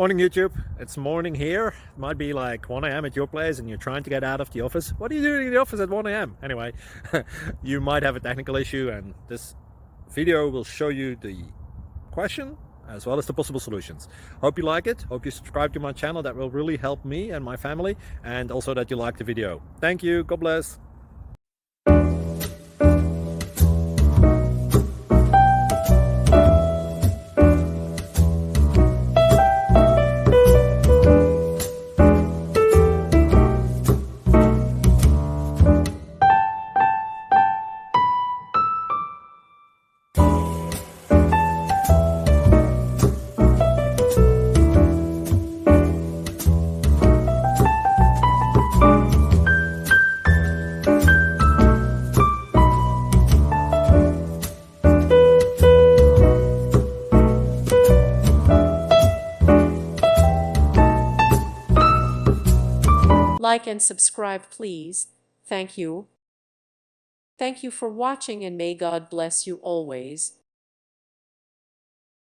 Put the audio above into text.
Morning YouTube, it's morning here. It might be like 1 a.m. at your place and you're trying to get out of the office. What are you doing in the office at 1 a.m.? Anyway, you might have a technical issue and this video will show you the question as well as the possible solutions. Hope you like it, hope you subscribe to my channel. That will really help me and my family, and also that you like the video. Thank you, God bless. Like and subscribe, please. Thank you. Thank you for watching, and may God bless you always.